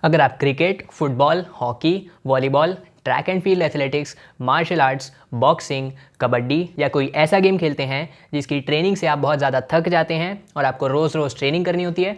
अगर आप cricket, football, hockey, volleyball, track and field athletics, martial arts, boxing, kabaddi या कोई ऐसा गेम खेलते हैं जिसकी ट्रेनिंग से आप बहुत ज़्यादा थक जाते हैं और आपको रोज़ रोज़ ट्रेनिंग करनी होती है,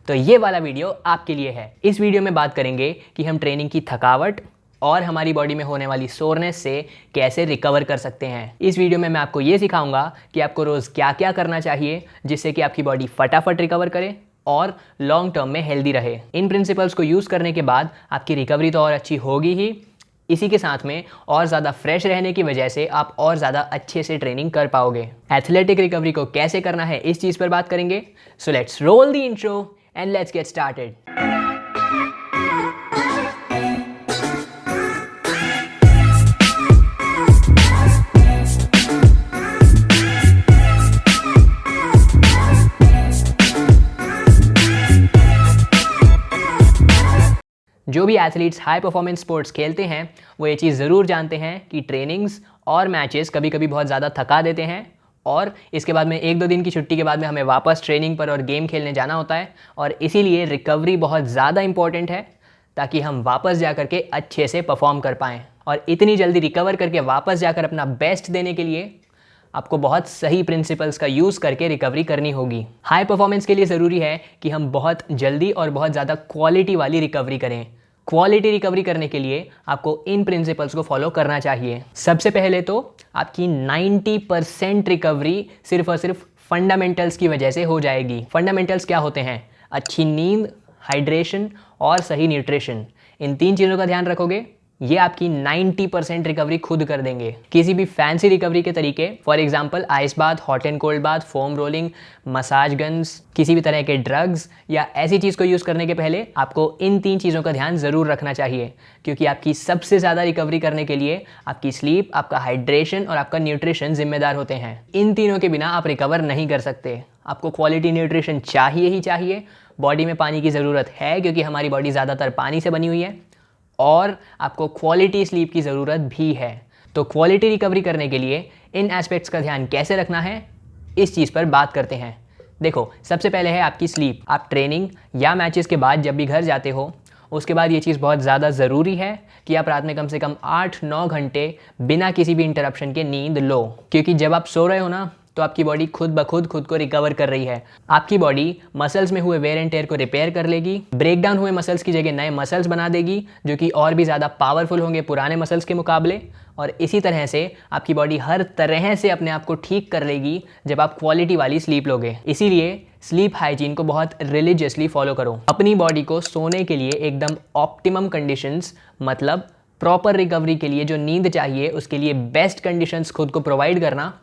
तो ये वाला वीडियो आपके लिए है। इस वीडियो में बात करेंगे कि हम ट्रेनिंग की थकावट और हमारी बॉडी में होने वाली सोरनेस से कैसे रिकवर कर सकते हैं। इस वीडियो में मैं आपको ये सिखाऊंगा कि आपको रोज़ क्या क्या करना चाहिए जिससे कि आपकी बॉडी फटाफट रिकवर करे और लॉन्ग टर्म में हेल्दी रहे। इन प्रिंसिपल्स को यूज़ करने के बाद आपकी रिकवरी तो और अच्छी होगी ही, इसी के साथ में और ज़्यादा फ्रेश रहने की वजह से आप और ज़्यादा अच्छे से ट्रेनिंग कर पाओगे। एथलेटिक रिकवरी को कैसे करना है इस चीज़ पर बात करेंगे। So let's roll the intro and let's get started. जो भी एथलीट्स हाई परफॉर्मेंस स्पोर्ट्स खेलते हैं वो ये चीज़ ज़रूर जानते हैं कि ट्रेनिंग्स और मैचेस कभी कभी बहुत ज़्यादा थका देते हैं और इसके बाद में 1-2 दिन की छुट्टी के बाद में हमें वापस ट्रेनिंग पर और गेम खेलने जाना होता है और इसीलिए रिकवरी बहुत ज़्यादा इंपॉर्टेंट है ताकि हम वापस जा करके अच्छे से परफॉर्म कर पाएँ। और इतनी जल्दी रिकवर करके वापस जाकर अपना बेस्ट देने के लिए आपको बहुत सही प्रिंसिपल्स का यूज़ करके रिकवरी करनी होगी। हाई परफॉर्मेंस के लिए ज़रूरी है कि हम बहुत जल्दी और बहुत ज़्यादा क्वालिटी वाली रिकवरी करें। क्वालिटी रिकवरी करने के लिए आपको इन प्रिंसिपल्स को फॉलो करना चाहिए। सबसे पहले तो आपकी 90% रिकवरी सिर्फ और सिर्फ फंडामेंटल्स की वजह से हो जाएगी। फंडामेंटल्स क्या होते हैं? अच्छी नींद, हाइड्रेशन और सही न्यूट्रिशन। इन 3 चीज़ों का ध्यान रखोगे, ये आपकी 90% रिकवरी खुद कर देंगे। किसी भी फैंसी रिकवरी के तरीके, for example ice bath, hot and cold bath, foam rolling, massage guns, किसी भी तरह के ड्रग्स या ऐसी चीज़ को यूज़ करने के पहले आपको इन 3 चीज़ों का ध्यान ज़रूर रखना चाहिए, क्योंकि आपकी सबसे ज़्यादा रिकवरी करने के लिए आपकी स्लीप, आपका हाइड्रेशन और आपका न्यूट्रिशन जिम्मेदार होते हैं। इन तीनों के बिना आप रिकवर नहीं कर सकते। आपको क्वालिटी न्यूट्रिशन चाहिए ही चाहिए। बॉडी में पानी की ज़रूरत है क्योंकि हमारी बॉडी ज़्यादातर पानी से बनी हुई है और आपको क्वालिटी स्लीप की ज़रूरत भी है। तो क्वालिटी रिकवरी करने के लिए इन एस्पेक्ट्स का ध्यान कैसे रखना है इस चीज़ पर बात करते हैं। देखो, सबसे पहले है आपकी स्लीप। आप ट्रेनिंग या मैचेस के बाद जब भी घर जाते हो उसके बाद ये चीज़ बहुत ज़्यादा ज़रूरी है कि आप रात में कम से कम 8-9 घंटे बिना किसी भी इंटरप्शन के नींद लो, क्योंकि जब आप सो रहे हो ना तो आपकी बॉडी खुद ब खुद को रिकवर कर रही है। आपकी बॉडी मसल्स में हुए वेयर एंड टेयर को रिपेयर कर लेगी, ब्रेक डाउन हुए मसल्स की जगह नए मसल्स बना देगी जो कि और भी ज़्यादा पावरफुल होंगे पुराने मसल्स के मुकाबले। और इसी तरह से आपकी बॉडी हर तरह से अपने आप को ठीक कर लेगी जब आप क्वालिटी वाली स्लीप लोगे। इसीलिए स्लीप हाइजीन को बहुत रिलीजियसली फॉलो करो। अपनी बॉडी को सोने के लिए एकदम ऑप्टिमम कंडीशंस, मतलब प्रॉपर रिकवरी के लिए जो नींद चाहिए उसके लिए बेस्ट कंडीशंस खुद को प्रोवाइड करना,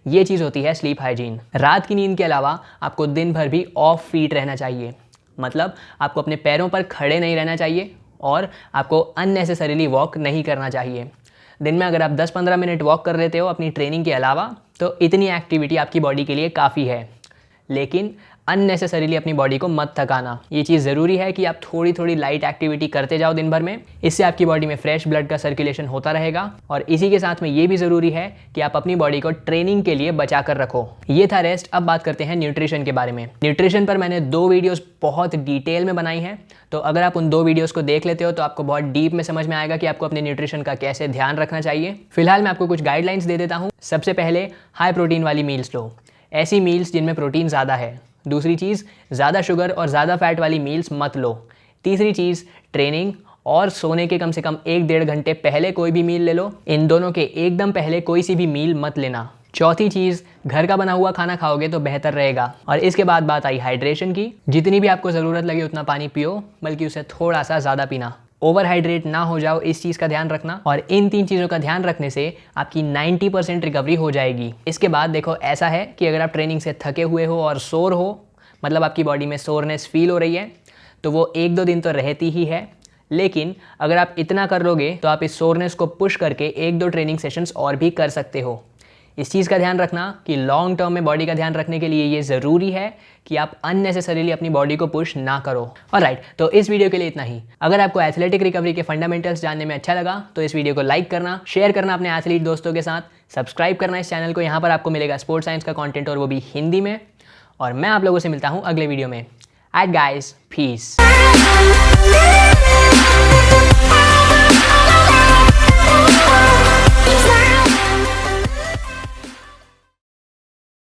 ये चीज़ होती है स्लीप हाइजीन। रात की नींद के अलावा आपको दिन भर भी ऑफ फीट रहना चाहिए, मतलब आपको अपने पैरों पर खड़े नहीं रहना चाहिए और आपको अननेसेसरीली वॉक नहीं करना चाहिए। दिन में अगर आप 10-15 मिनट वॉक कर लेते हो अपनी ट्रेनिंग के अलावा तो इतनी एक्टिविटी आपकी बॉडी के लिए काफ़ी है, लेकिन अननेसेसरीली अपनी बॉडी को मत थकाना। ये चीज़ ज़रूरी है कि आप थोड़ी थोड़ी लाइट एक्टिविटी करते जाओ दिन भर में। इससे आपकी बॉडी में फ्रेश ब्लड का सर्कुलेशन होता रहेगा और इसी के साथ में ये भी ज़रूरी है कि आप अपनी बॉडी को ट्रेनिंग के लिए बचा कर रखो। ये था रेस्ट। अब बात करते हैं न्यूट्रिशन के बारे में। न्यूट्रिशन पर मैंने 2 वीडियोज़ बहुत डिटेल में बनाई हैं, तो अगर आप उन 2 वीडियोज़ को देख लेते हो तो आपको बहुत डीप में समझ में आएगा कि आपको अपने न्यूट्रिशन का कैसे ध्यान रखना चाहिए। फिलहाल मैं आपको कुछ गाइडलाइंस दे देता हूँ। सबसे पहले, हाई प्रोटीन वाली मील्स लो, ऐसी मील्स जिनमें प्रोटीन ज़्यादा है। दूसरी चीज़, ज़्यादा शुगर और ज़्यादा फैट वाली मील्स मत लो। तीसरी चीज़, ट्रेनिंग और सोने के कम से कम 1-1.5 घंटे पहले कोई भी मील ले लो। इन दोनों के एकदम पहले कोई सी भी मील मत लेना। चौथी चीज़, घर का बना हुआ खाना खाओगे तो बेहतर रहेगा। और इसके बाद बात आई हाइड्रेशन की। जितनी भी आपको ज़रूरत लगे उतना पानी पियो, बल्कि उसे थोड़ा सा ज़्यादा पीना। ओवर हाइड्रेट ना हो जाओ, इस चीज़ का ध्यान रखना। और इन 3 चीज़ों का ध्यान रखने से आपकी 90% रिकवरी हो जाएगी। इसके बाद देखो, ऐसा है कि अगर आप ट्रेनिंग से थके हुए हो और सोर हो, मतलब आपकी बॉडी में सोरनेस फील हो रही है, तो वो 1-2 दिन तो रहती ही है, लेकिन अगर आप इतना कर लोगे तो आप इस सोरनेस को पुश करके 1-2 ट्रेनिंग सेशंस और भी कर सकते हो। इस चीज़ का ध्यान रखना कि लॉन्ग टर्म में बॉडी का ध्यान रखने के लिए ये ज़रूरी है कि आप अननेसेसरीली अपनी बॉडी को पुश ना करो। ऑलराइट, तो इस वीडियो के लिए इतना ही। अगर आपको एथलेटिक रिकवरी के फंडामेंटल्स जानने में अच्छा लगा तो इस वीडियो को लाइक करना, शेयर करना अपने एथलीट दोस्तों के साथ, सब्सक्राइब करना इस चैनल को। यहाँ पर आपको मिलेगा स्पोर्ट्स साइंस का कंटेंट और वो भी हिंदी में। और मैं आप लोगों से मिलता हूँ अगले वीडियो में। At guys, piece.